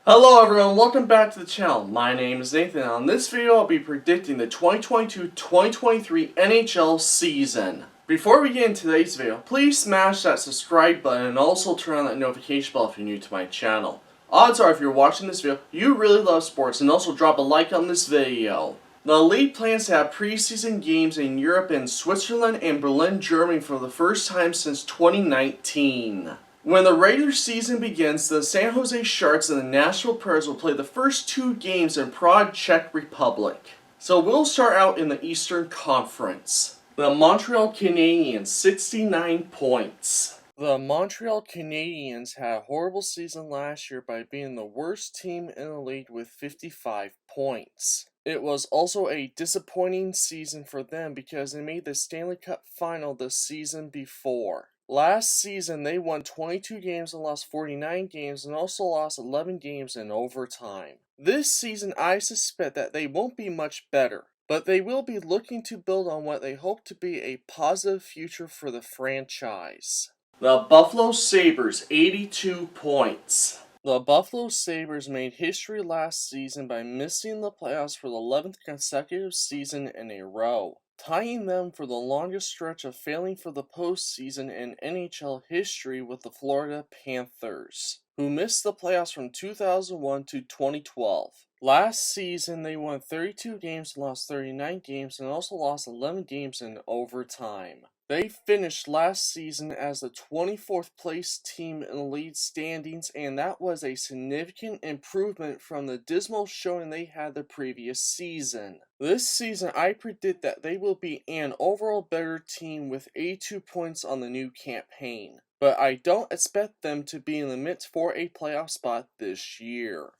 Hello everyone, welcome back to the channel. My name is Nathan, and on this video I'll be predicting the 2022-2023 NHL season. Before we get into today's video, please smash that subscribe button and also turn on that notification bell if you're new to my channel. Odds are if you're watching this video, you really love sports, and also drop a like on this video. The league plans to have preseason games in Europe in Switzerland and Berlin, Germany for the first time since 2019. When the regular season begins, the San Jose Sharks and the Nashville Predators will play the first two games in Prague, Czech Republic. So we'll start out in the Eastern Conference. The Montreal Canadiens, 69 points. The Montreal Canadiens had a horrible season last year by being the worst team in the league with 55 points. It was also a disappointing season for them because they made the Stanley Cup final the season before. Last season, they won 22 games and lost 49 games and also lost 11 games in overtime. This season, I suspect that they won't be much better, but they will be looking to build on what they hope to be a positive future for the franchise. The Buffalo Sabres, 82 points. The Buffalo Sabres made history last season by missing the playoffs for the 11th consecutive season in a row, tying them for the longest stretch of failing for the postseason in NHL history with the Florida Panthers, who missed the playoffs from 2001 to 2012. Last season, they won 32 games and lost 39 games and also lost 11 games in overtime. They finished last season as the 24th place team in the league standings, and that was a significant improvement from the dismal showing they had the previous season. This season, I predict that they will be an overall better team with 82 points on the new campaign, but I don't expect them to be in the mix for a playoff spot this year.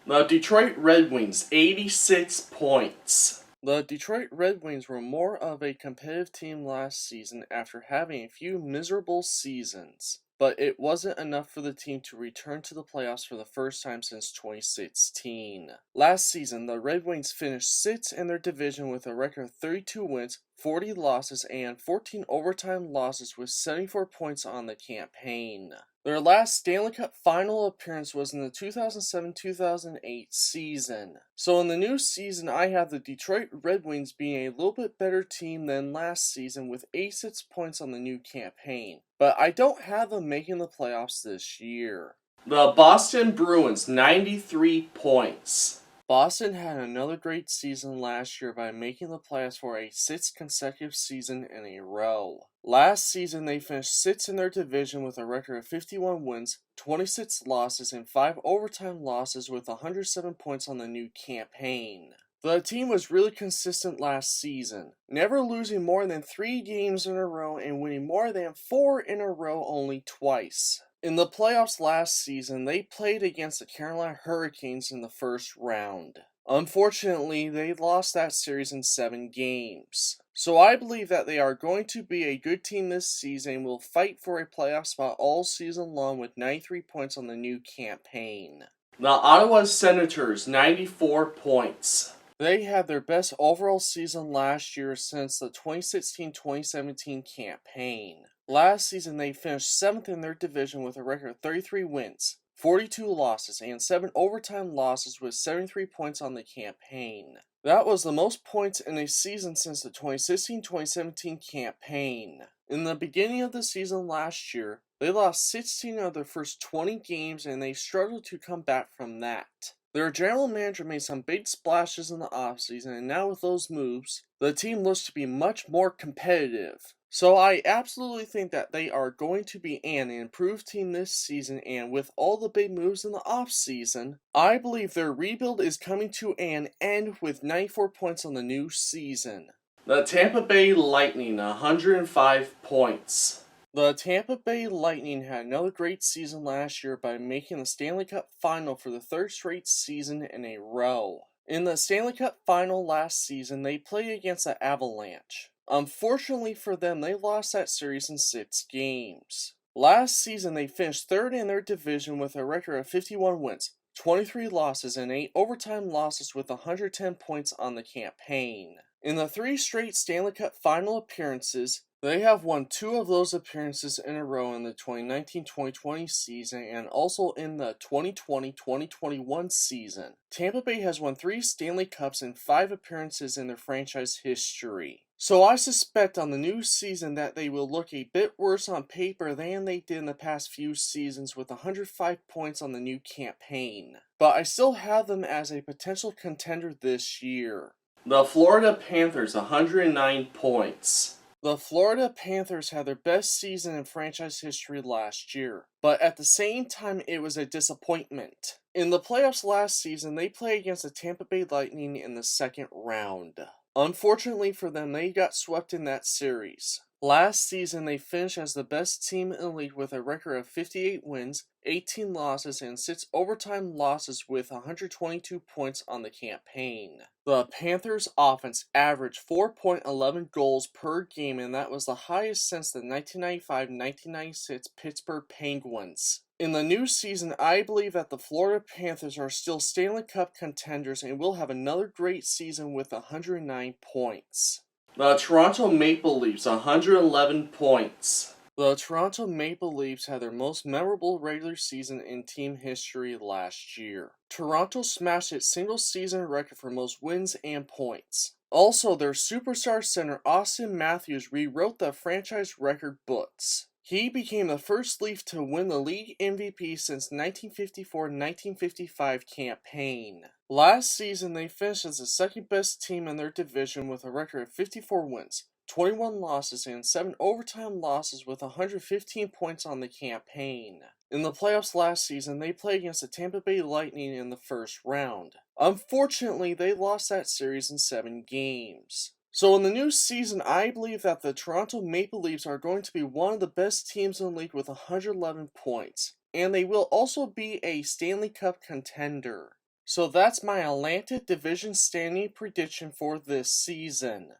The Detroit Red Wings, 86 points. The Detroit Red Wings were more of a competitive team last season after having a few miserable seasons, but it wasn't enough for the team to return to the playoffs for the first time since 2016. Last season, the Red Wings finished 6th in their division with a record of 32 wins, 40 losses, and 14 overtime losses with 74 points on the campaign. Their last Stanley Cup final appearance was in the 2007-2008 season. So in the new season, I have the Detroit Red Wings being a little bit better team than last season with 86 points on the new campaign. But I don't have them making the playoffs this year. The Boston Bruins, 93 points. Boston had another great season last year by making the playoffs for a 6th consecutive season in a row. Last season, they finished 6th in their division with a record of 51 wins, 26 losses, and 5 overtime losses with 107 points on the new campaign. The team was really consistent last season, never losing more than 3 games in a row and winning more than 4 in a row only twice. In the playoffs last season, they played against the Carolina Hurricanes in the first round. Unfortunately, they lost that series in 7 games. So I believe that they are going to be a good team this season and will fight for a playoff spot all season long with 93 points on the new campaign. The Ottawa Senators, 94 points. They had their best overall season last year since the 2016-2017 campaign. Last season, they finished 7th in their division with a record of 33 wins, 42 losses, and 7 overtime losses with 73 points on the campaign. That was the most points in a season since the 2016-2017 campaign. In the beginning of the season last year, they lost 16 of their first 20 games and they struggled to come back from that. Their general manager made some big splashes in the offseason, and now with those moves, the team looks to be much more competitive. So I absolutely think that they are going to be an improved team this season, and with all the big moves in the offseason, I believe their rebuild is coming to an end with 94 points on the new season. The Tampa Bay Lightning, 105 points. The Tampa Bay Lightning had another great season last year by making the Stanley Cup final for the 3rd straight season in a row. In the Stanley Cup final last season, they played against the Avalanche. Unfortunately for them, they lost that series in 6 games. Last season, they finished 3rd in their division with a record of 51 wins, 23 losses, and 8 overtime losses with 110 points on the campaign. In the 3 straight Stanley Cup final appearances, They have won 2 of those appearances in a row in the 2019-2020 season and also in the 2020-2021 season. Tampa Bay has won 3 Stanley Cups in 5 appearances in their franchise history. So I suspect on the new season that they will look a bit worse on paper than they did in the past few seasons with 105 points on the new campaign. But I still have them as a potential contender this year. The Florida Panthers, 109 points. The Florida Panthers had their best season in franchise history last year, but at the same time it was a disappointment. In the playoffs last season, they played against the Tampa Bay Lightning in the second round. Unfortunately for them, they got swept in that series. Last season, they finished as the best team in the league with a record of 58 wins, 18 losses, and 6 overtime losses with 122 points on the campaign. The Panthers' offense averaged 4.11 goals per game, and that was the highest since the 1995-1996 Pittsburgh Penguins. In the new season, I believe that the Florida Panthers are still Stanley Cup contenders and will have another great season with 109 points. The Toronto Maple Leafs, 111 points. The Toronto Maple Leafs had their most memorable regular season in team history last year. Toronto smashed its single-season record for most wins and points. Also, their superstar center Austin Matthews rewrote the franchise record books. He became the first Leaf to win the league MVP since 1954-1955 campaign. Last season, they finished as the second best team in their division with a record of 54 wins, 21 losses, and 7 overtime losses with 115 points on the campaign. In the playoffs last season, they played against the Tampa Bay Lightning in the first round. Unfortunately, they lost that series in 7 games. So in the new season, I believe that the Toronto Maple Leafs are going to be one of the best teams in the league with 111 points. And they will also be a Stanley Cup contender. So that's my Atlantic Division standing prediction for this season.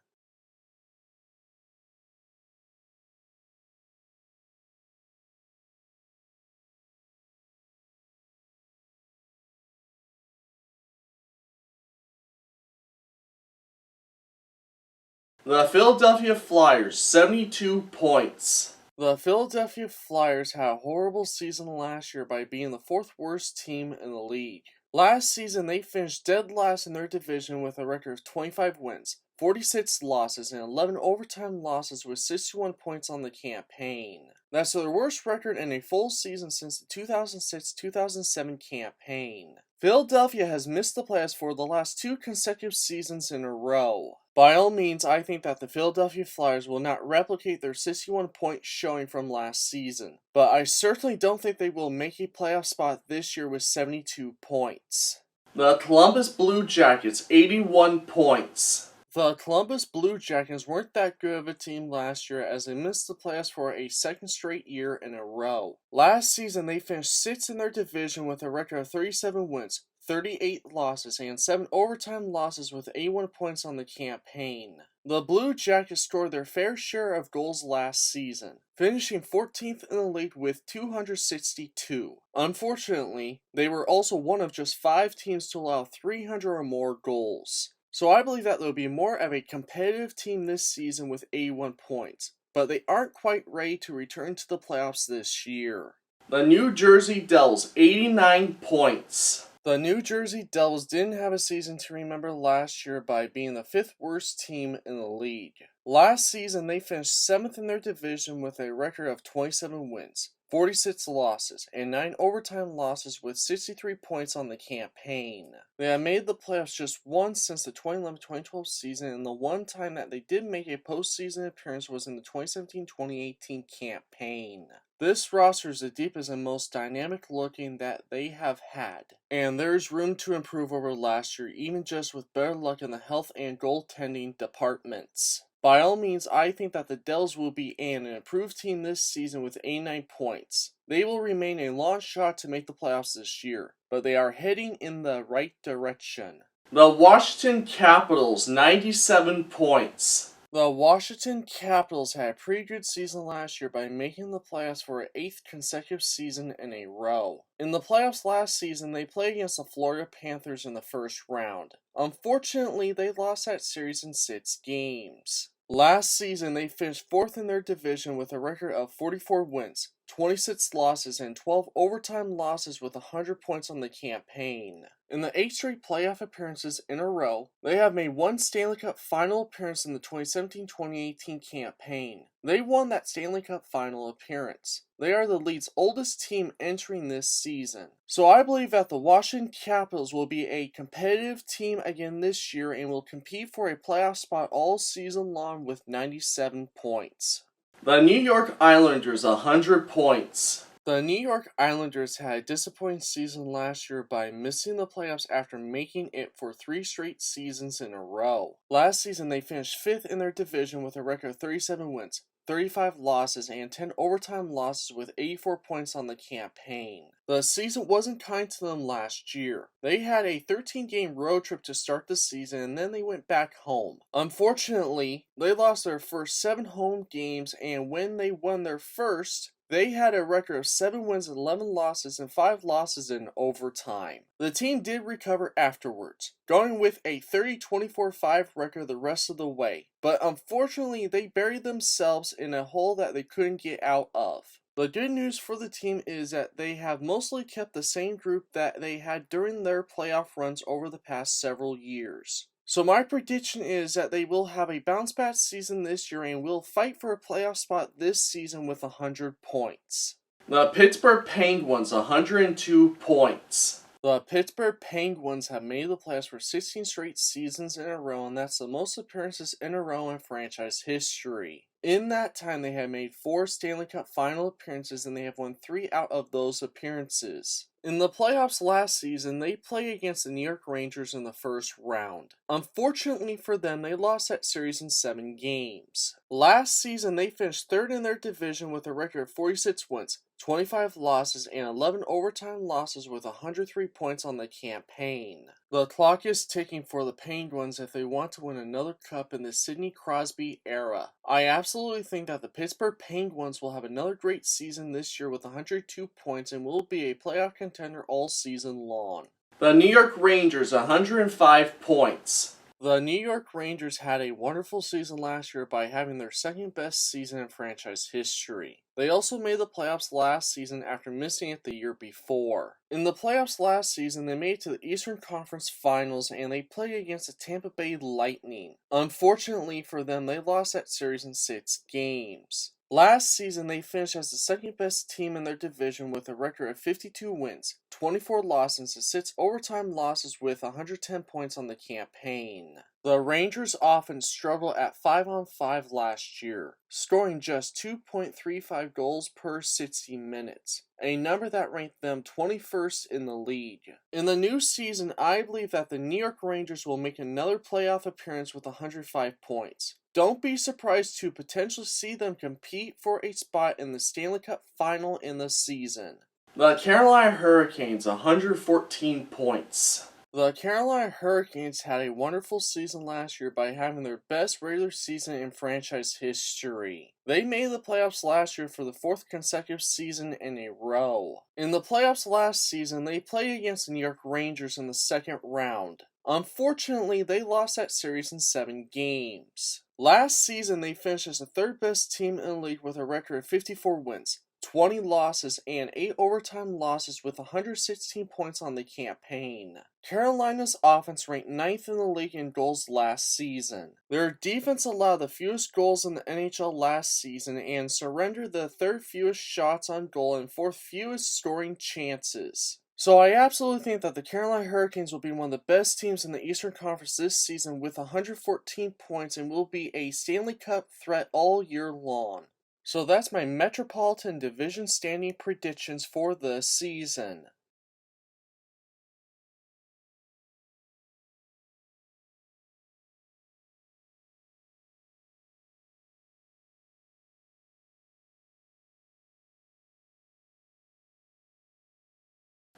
The Philadelphia Flyers, 72 points. The Philadelphia Flyers had a horrible season last year by being the 4th worst team in the league. Last season, they finished dead last in their division with a record of 25 wins, 46 losses, and 11 overtime losses with 61 points on the campaign. That's their worst record in a full season since the 2006-2007 campaign. Philadelphia has missed the playoffs for the last 2 consecutive seasons in a row. By all means, I think that the Philadelphia Flyers will not replicate their 61-point showing from last season, but I certainly don't think they will make a playoff spot this year with 72 points. The Columbus Blue Jackets, 81 points. The Columbus Blue Jackets weren't that good of a team last year as they missed the playoffs for a second straight year in a row. Last season, they finished 6th in their division with a record of 37 wins, 38 losses, and 7 overtime losses with 81 points on the campaign. The Blue Jackets scored their fair share of goals last season, finishing 14th in the league with 262. Unfortunately, they were also one of just 5 teams to allow 300 or more goals. So I believe that they'll be more of a competitive team this season with 81 points, but they aren't quite ready to return to the playoffs this year. The New Jersey Devils, 89 points. The New Jersey Devils didn't have a season to remember last year by being the 5th worst team in the league. Last season, they finished 7th in their division with a record of 27 wins, 46 losses, and 9 overtime losses with 63 points on the campaign. They have made the playoffs just once since the 2011-2012 season, and the one time that they did make a postseason appearance was in the 2017-2018 campaign. This roster is the deepest and most dynamic looking that they have had, and there's room to improve over last year, even just with better luck in the health and goaltending departments. By all means, I think that the Devils will be an improved team this season with 89 points. They will remain a long shot to make the playoffs this year, but they are heading in the right direction. The Washington Capitals, 97 points. The Washington Capitals had a pretty good season last year by making the playoffs for an 8th consecutive season in a row. In the playoffs last season, they played against the Florida Panthers in the first round. Unfortunately, they lost that series in 6 games. Last season, they finished 4th in their division with a record of 44 wins, 26 losses, and 12 overtime losses with 100 points on the campaign. In the 8 straight playoff appearances in a row, they have made one Stanley Cup final appearance in the 2017-2018 campaign. They won that Stanley Cup final appearance. They are the league's oldest team entering this season. So I believe that the Washington Capitals will be a competitive team again this year and will compete for a playoff spot all season long with 97 points. The New York Islanders, 100 points. The New York Islanders had a disappointing season last year by missing the playoffs after making it for 3 straight seasons in a row. Last season, they finished 5th in their division with a record of 37 wins, 35 losses, and 10 overtime losses with 84 points on the campaign. The season wasn't kind to them last year. They had a 13-game road trip to start the season and then they went back home. Unfortunately, they lost their first 7 home games, and when they won their first, they had a record of 7 wins, 11 losses, and 5 losses in overtime. The team did recover afterwards, going with a 30-24-5 record the rest of the way, but unfortunately they buried themselves in a hole that they couldn't get out of. The good news for the team is that they have mostly kept the same group that they had during their playoff runs over the past several years. So my prediction is that they will have a bounce-back season this year and will fight for a playoff spot this season with 100 points. The Pittsburgh Penguins, 102 points. The Pittsburgh Penguins have made the playoffs for 16 straight seasons in a row, and that's the most appearances in a row in franchise history. In that time, they have made 4 Stanley Cup final appearances, and they have won 3 out of those appearances. In the playoffs last season, they played against the New York Rangers in the first round. Unfortunately for them, they lost that series in 7 games. Last season, they finished 3rd in their division with a record of 46 wins, 25 losses, and 11 overtime losses with 103 points on the campaign. The clock is ticking for the Penguins if they want to win another cup in the Sidney Crosby era. I absolutely think that the Pittsburgh Penguins will have another great season this year with 102 points and will be a playoff contender all season long. The New York Rangers, 105 points. The New York Rangers had a wonderful season last year by having their 2nd best season in franchise history. They also made the playoffs last season after missing it the year before. In the playoffs last season, they made it to the Eastern Conference Finals and they played against the Tampa Bay Lightning. Unfortunately for them, they lost that series in 6 games. Last season, they finished as the 2nd best team in their division with a record of 52 wins, 24 losses, and 6 overtime losses with 110 points on the campaign. The Rangers often struggled at 5-on-5 last year, scoring just 2.35 goals per 60 minutes, a number that ranked them 21st in the league. In the new season, I believe that the New York Rangers will make another playoff appearance with 105 points. Don't be surprised to potentially see them compete for a spot in the Stanley Cup final in the season. The Carolina Hurricanes, 114 points. The Carolina Hurricanes had a wonderful season last year by having their best regular season in franchise history. They made the playoffs last year for the 4th consecutive season in a row. In the playoffs last season, they played against the New York Rangers in the 2nd round. Unfortunately, they lost that series in 7 games. Last season, they finished as the 3rd best team in the league with a record of 54 wins, 20 losses, and 8 overtime losses with 116 points on the campaign. Carolina's offense ranked 9th in the league in goals last season. Their defense allowed the fewest goals in the NHL last season and surrendered the 3rd fewest shots on goal and 4th fewest scoring chances. So I absolutely think that the Carolina Hurricanes will be one of the best teams in the Eastern Conference this season with 114 points and will be a Stanley Cup threat all year long. So that's my Metropolitan Division standing predictions for the season.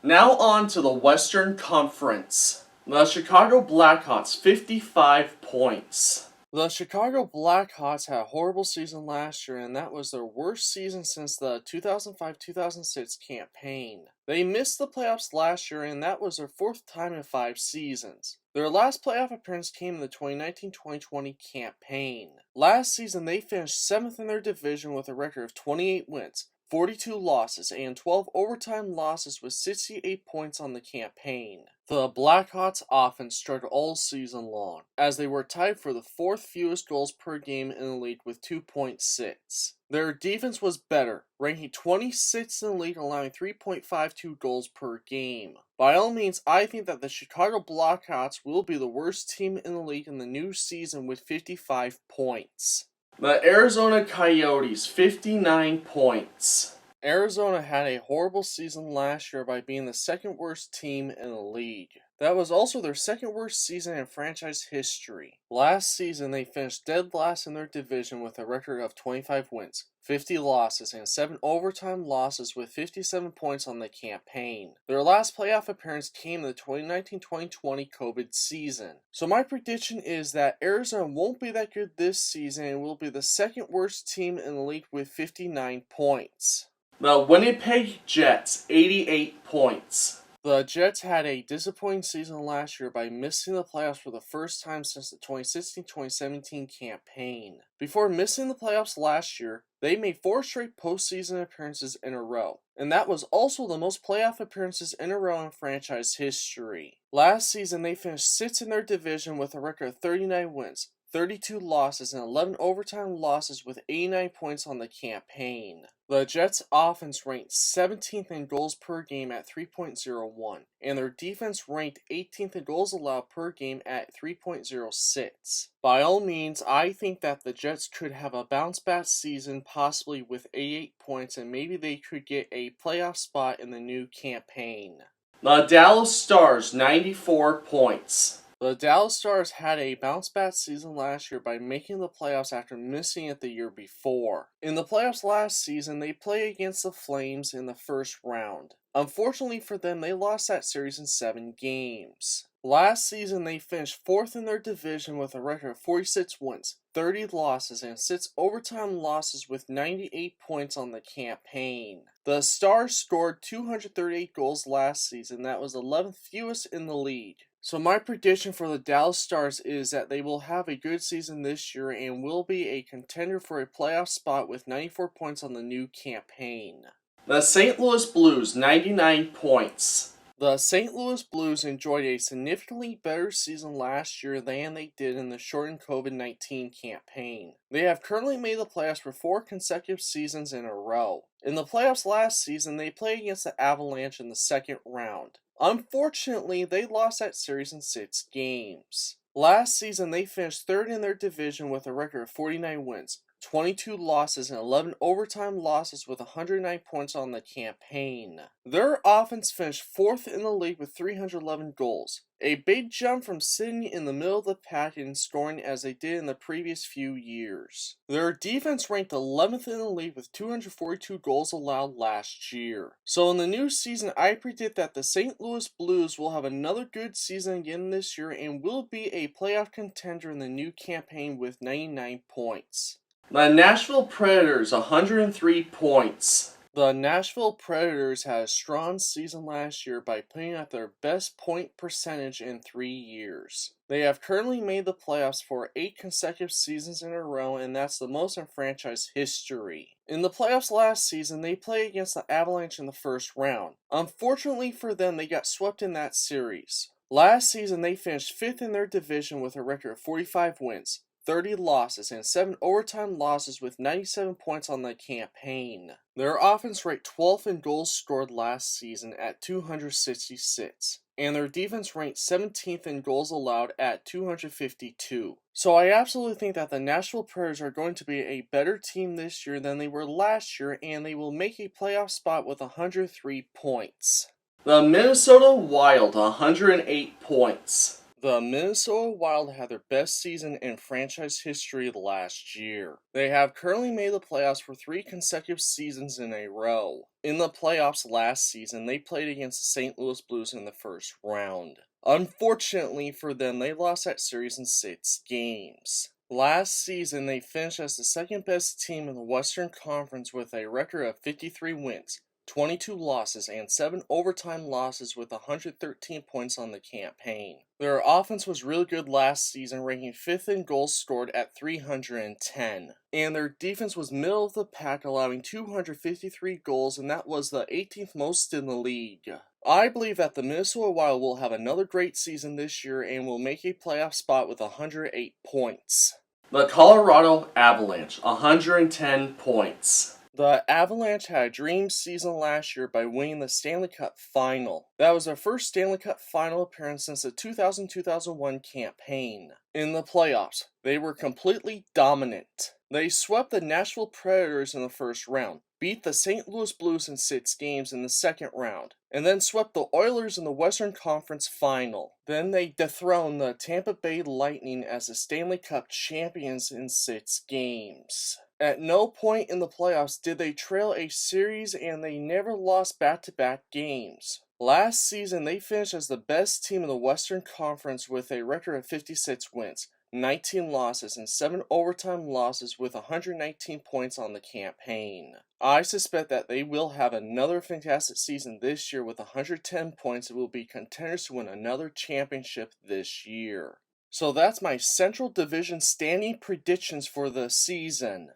Now on to the Western Conference. The Chicago Blackhawks, 55 points. The Chicago Blackhawks had a horrible season last year, and that was their worst season since the 2005-2006 campaign. They missed the playoffs last year, and that was their 4th time in 5 seasons. Their last playoff appearance came in the 2019-2020 campaign. Last season, they finished 7th in their division with a record of 28 wins, 42 losses, and 12 overtime losses with 68 points on the campaign. The Blackhawks offense struggled all season long, as they were tied for the 4th fewest goals per game in the league with 2.6. Their defense was better, ranking 26th in the league, allowing 3.52 goals per game. By all means, I think that the Chicago Blackhawks will be the worst team in the league in the new season with 55 points. The Arizona Coyotes, 59 points. Arizona had a horrible season last year by being the 2nd worst team in the league. That was also their 2nd worst season in franchise history. Last season, they finished dead last in their division with a record of 25 wins, 50 losses, and 7 overtime losses with 57 points on the campaign. Their last playoff appearance came in the 2019-2020 COVID season. So my prediction is that Arizona won't be that good this season and will be the 2nd worst team in the league with 59 points. The Winnipeg Jets, 88 points. The Jets had a disappointing season last year by missing the playoffs for the first time since the 2016-2017 campaign. Before missing the playoffs last year, they made 4 straight postseason appearances in a row, and that was also the most playoff appearances in a row in franchise history. Last season, they finished 6th in their division with a record of 39 wins, 32 losses, and 11 overtime losses with 89 points on the campaign. The Jets' offense ranked 17th in goals per game at 3.01, and their defense ranked 18th in goals allowed per game at 3.06. By all means, I think that the Jets could have a bounce-back season, possibly with 88 points, and maybe they could get a playoff spot in the new campaign. The Dallas Stars, 94 points. The Dallas Stars had a bounce-back season last year by making the playoffs after missing it the year before. In the playoffs last season, they played against the Flames in the first round. Unfortunately for them, they lost that series in 7 games. Last season, they finished 4th in their division with a record of 46 wins, 30 losses, and 6 overtime losses with 98 points on the campaign. The Stars scored 238 goals last season. That was 11th fewest in the league. So my prediction for the Dallas Stars is that they will have a good season this year and will be a contender for a playoff spot with 94 points on the new campaign. The St. Louis Blues, 99 points. The St. Louis Blues enjoyed a significantly better season last year than they did in the shortened COVID-19 campaign. They have currently made the playoffs for 4 consecutive seasons in a row. In the playoffs last season, they played against the Avalanche in the 2nd round. Unfortunately, they lost that series in 6 games. Last season, they finished 3rd in their division with a record of 49 wins, 22 losses, and 11 overtime losses with 109 points on the campaign. Their offense finished 4th in the league with 311 goals, a big jump from sitting in the middle of the pack in scoring as they did in the previous few years. Their defense ranked 11th in the league with 242 goals allowed last year. So in the new season, I predict that the St. Louis Blues will have another good season again this year and will be a playoff contender in the new campaign with 99 points. The Nashville Predators, 103 points. The Nashville Predators had a strong season last year by putting up their best point percentage in 3 years. They have currently made the playoffs for 8 consecutive seasons in a row, and that's the most in franchise history. In the playoffs last season, they played against the Avalanche in the first round. Unfortunately for them, they got swept in that series. Last season, they finished 5th in their division with a record of 45 wins, 30 losses, and 7 overtime losses with 97 points on the campaign. Their offense ranked 12th in goals scored last season at 266, and their defense ranked 17th in goals allowed at 252. So I absolutely think that the Nashville Predators are going to be a better team this year than they were last year, and they will make a playoff spot with 103 points. The Minnesota Wild, 108 points. The Minnesota Wild had their best season in franchise history last year. They have currently made the playoffs for 3 consecutive seasons in a row. In the playoffs last season, they played against the St. Louis Blues in the first round. Unfortunately for them, they lost that series in 6 games. Last season, they finished as the 2nd best team in the Western Conference with a record of 53 wins, 22 losses, and 7 overtime losses with 113 points on the campaign. Their offense was really good last season, ranking 5th in goals scored at 310. And their defense was middle of the pack, allowing 253 goals, and that was the 18th most in the league. I believe that the Minnesota Wild will have another great season this year and will make a playoff spot with 108 points. The Colorado Avalanche, 110 points. The Avalanche had a dream season last year by winning the Stanley Cup Final. That was their first Stanley Cup Final appearance since the 2000-2001 campaign. In the playoffs, they were completely dominant. They swept the Nashville Predators in the first round, beat the St. Louis Blues in 6 games in the second round, and then swept the Oilers in the Western Conference Final. Then they dethroned the Tampa Bay Lightning as the Stanley Cup champions in 6 games. At no point in the playoffs did they trail a series, and they never lost back-to-back games. Last season, they finished as the best team in the Western Conference with a record of 56 wins, 19 losses, and 7 overtime losses with 119 points on the campaign. I suspect that they will have another fantastic season this year with 110 points and will be contenders to win another championship this year. So that's my Central Division standing predictions for the season.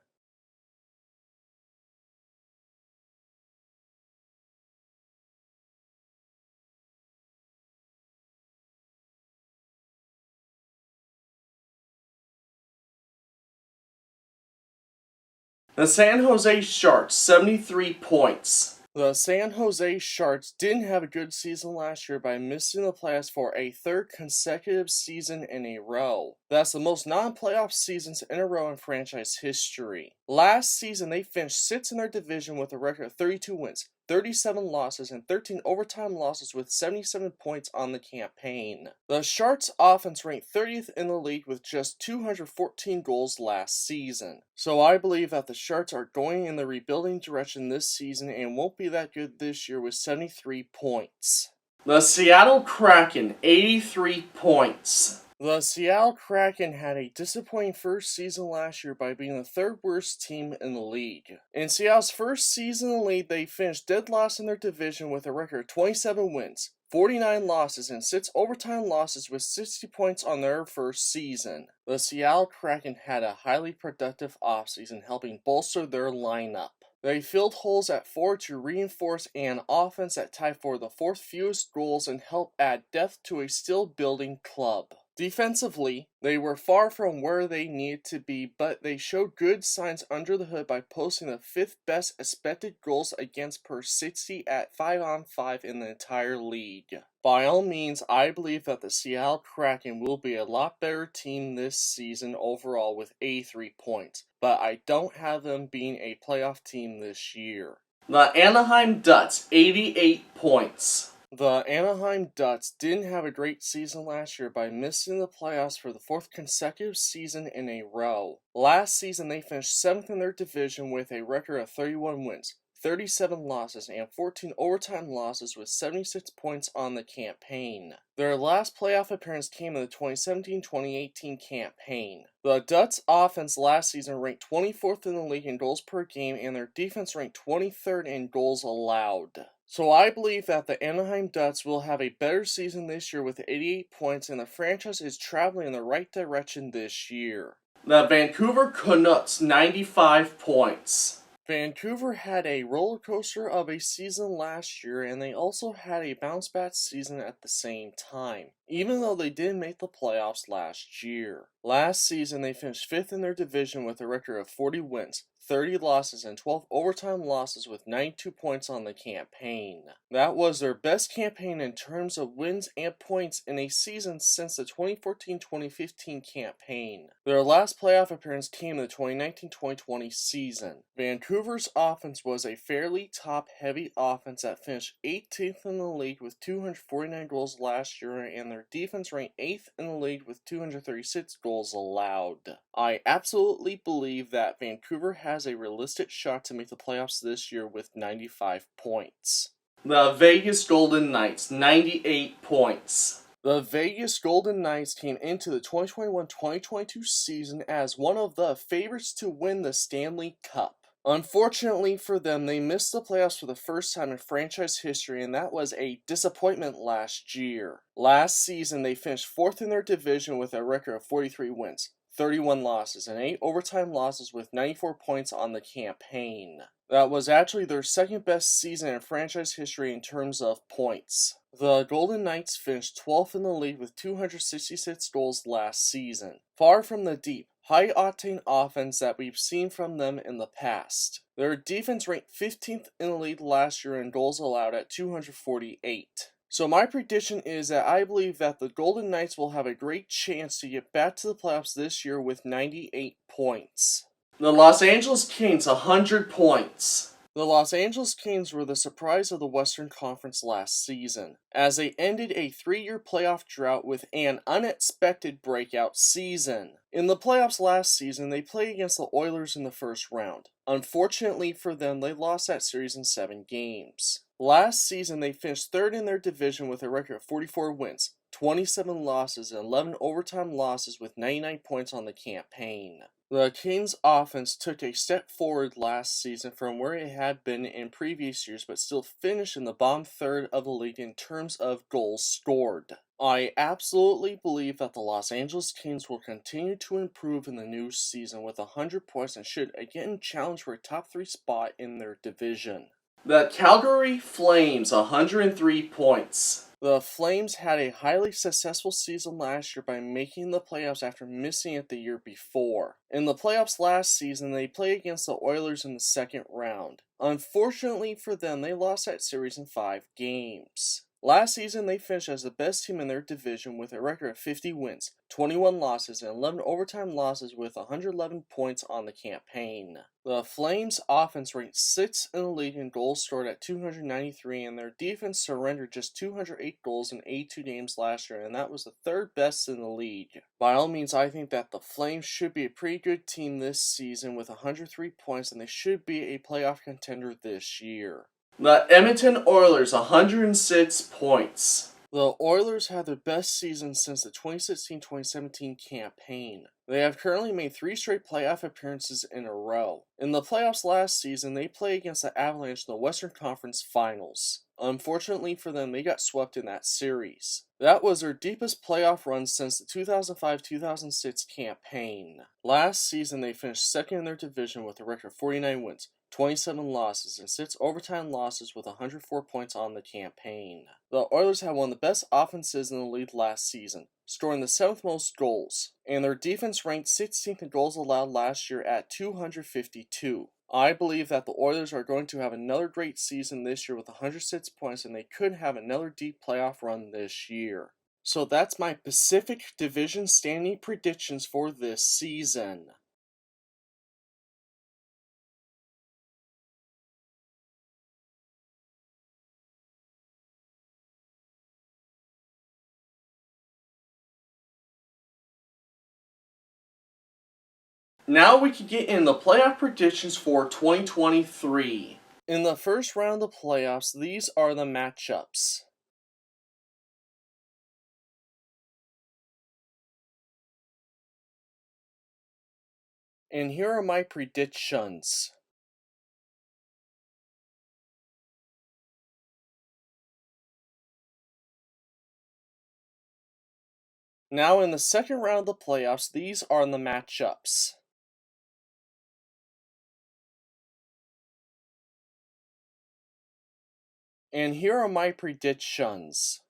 The San Jose Sharks, 73 points. The San Jose Sharks didn't have a good season last year by missing the playoffs for a 3rd consecutive season in a row. That's the most non-playoff seasons in a row in franchise history. Last season, they finished 6th in their division with a record of 32 wins, 37 losses, and 13 overtime losses with 77 points on the campaign. The Sharks' offense ranked 30th in the league with just 214 goals last season. So I believe that the Sharks are going in the rebuilding direction this season and won't be that good this year with 73 points. The Seattle Kraken, 83 points. The Seattle Kraken had a disappointing first season last year by being the 3rd worst team in the league. In Seattle's first season in the league, they finished dead last in their division with a record of 27 wins, 49 losses, and 6 overtime losses with 60 points on their first season. The Seattle Kraken had a highly productive offseason, helping bolster their lineup. They filled holes at forward to reinforce an offense that tied for the 4th fewest goals and helped add depth to a still building club. Defensively, they were far from where they needed to be, but they showed good signs under the hood by posting the 5th best expected goals against per 60 at 5-on-5 in the entire league. By all means, I believe that the Seattle Kraken will be a lot better team this season overall with 83 points, but I don't have them being a playoff team this year. The Anaheim Ducks, 88 points. The Anaheim Ducks didn't have a great season last year by missing the playoffs for the 4th consecutive season in a row. Last season, they finished 7th in their division with a record of 31 wins, 37 losses, and 14 overtime losses with 76 points on the campaign. Their last playoff appearance came in the 2017-2018 campaign. The Ducks' offense last season ranked 24th in the league in goals per game, and their defense ranked 23rd in goals allowed. So I believe that the Anaheim Ducks will have a better season this year with 88 points, and the franchise is traveling in the right direction this year. The Vancouver Canucks, 95 points. Vancouver had a roller coaster of a season last year, and they also had a bounce back season at the same time, even though they didn't make the playoffs last year. Last season, they finished 5th in their division with a record of 40 wins, 30 losses, and 12 overtime losses with 92 points on the campaign. That was their best campaign in terms of wins and points in a season since the 2014-2015 campaign. Their last playoff appearance came in the 2019-2020 season. Vancouver's offense was a fairly top-heavy offense that finished 18th in the league with 249 goals last year, and their defense ranked 8th in the league with 236 goals allowed. I absolutely believe that Vancouver has a realistic shot to make the playoffs this year with 95 points. The Vegas Golden Knights, 98 points. The Vegas Golden Knights came into the 2021-2022 season as one of the favorites to win the Stanley Cup. Unfortunately for them, they missed the playoffs for the first time in franchise history, and that was a disappointment last year. Last season, they finished 4th in their division with a record of 43 wins, 31 losses, and 8 overtime losses with 94 points on the campaign. That was actually their second best season in franchise history in terms of points. The Golden Knights finished 12th in the league with 266 goals last season, far from the deep, high-octane offense that we've seen from them in the past. Their defense ranked 15th in the league last year in goals allowed at 248. So my prediction is that I believe that the Golden Knights will have a great chance to get back to the playoffs this year with 98 points. The Los Angeles Kings, 100 points. The Los Angeles Kings were the surprise of the Western Conference last season, as they ended a 3-year playoff drought with an unexpected breakout season. In the playoffs last season, they played against the Oilers in the first round. Unfortunately for them, they lost that series in 7 games. Last season, they finished 3rd in their division with a record of 44 wins, 27 losses, and 11 overtime losses with 99 points on the campaign. The Kings' offense took a step forward last season from where it had been in previous years, but still finished in the bottom third of the league in terms of goals scored. I absolutely believe that the Los Angeles Kings will continue to improve in the new season with 100 points and should again challenge for a top 3 spot in their division. The Calgary Flames, 103 points. The Flames had a highly successful season last year by making the playoffs after missing it the year before. In the playoffs last season, they played against the Oilers in the second round. Unfortunately for them, they lost that series in 5 games. Last season, they finished as the best team in their division with a record of 50 wins, 21 losses, and 11 overtime losses with 111 points on the campaign. The Flames' offense ranked 6th in the league in goals scored at 293, and their defense surrendered just 208 goals in 82 games last year, and that was the 3rd best in the league. By all means, I think that the Flames should be a pretty good team this season with 103 points, and they should be a playoff contender this year. The Edmonton Oilers, 106 points. The Oilers had their best season since the 2016-2017 campaign. They have currently made 3 straight playoff appearances in a row. In the playoffs last season, they played against the Avalanche in the Western Conference Finals. Unfortunately for them, they got swept in that series. That was their deepest playoff run since the 2005-2006 campaign. Last season, they finished 2nd in their division with a record of 49 wins, 27 losses, and 6 overtime losses with 104 points on the campaign. The Oilers had one of the best offenses in the league last season, scoring the 7th most goals, and their defense ranked 16th in goals allowed last year at 252. I believe that the Oilers are going to have another great season this year with 106 points, and they could have another deep playoff run this year. So that's my Pacific Division standing predictions for this season. Now we can get in the playoff predictions for 2023. In the first round of the playoffs, these are the matchups. And here are my predictions. Now in the second round of the playoffs, these are the matchups. And here are my predictions.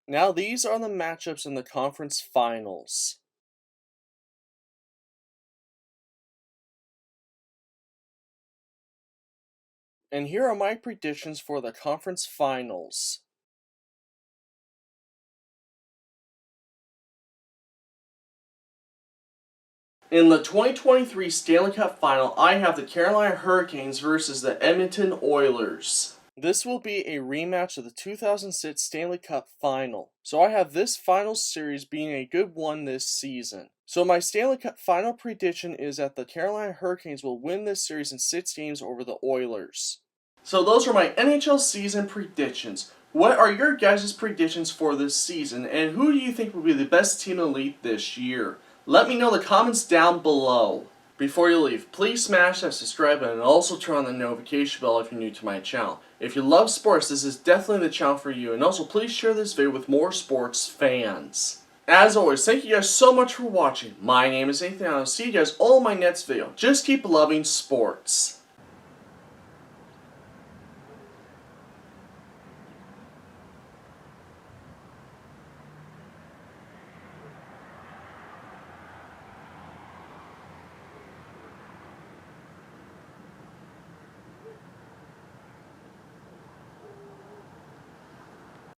Now these are the matchups in the conference finals. And here are my predictions for the conference finals. In the 2023 Stanley Cup Final, I have the Carolina Hurricanes versus the Edmonton Oilers. This will be a rematch of the 2006 Stanley Cup Final. So I have this final series being a good one this season. So my Stanley Cup Final prediction is that the Carolina Hurricanes will win this series in 6 games over the Oilers. So those are my NHL season predictions. What are your guys' predictions for this season, and who do you think will be the best team in the league this year? Let me know in the comments down below. Before you leave, please smash that subscribe button and also turn on the notification bell if you're new to my channel. If you love sports, this is definitely the channel for you, and also please share this video with more sports fans. As always, thank you guys so much for watching. My name is Nathan, and I'll see you guys all in my next video. Just keep loving sports.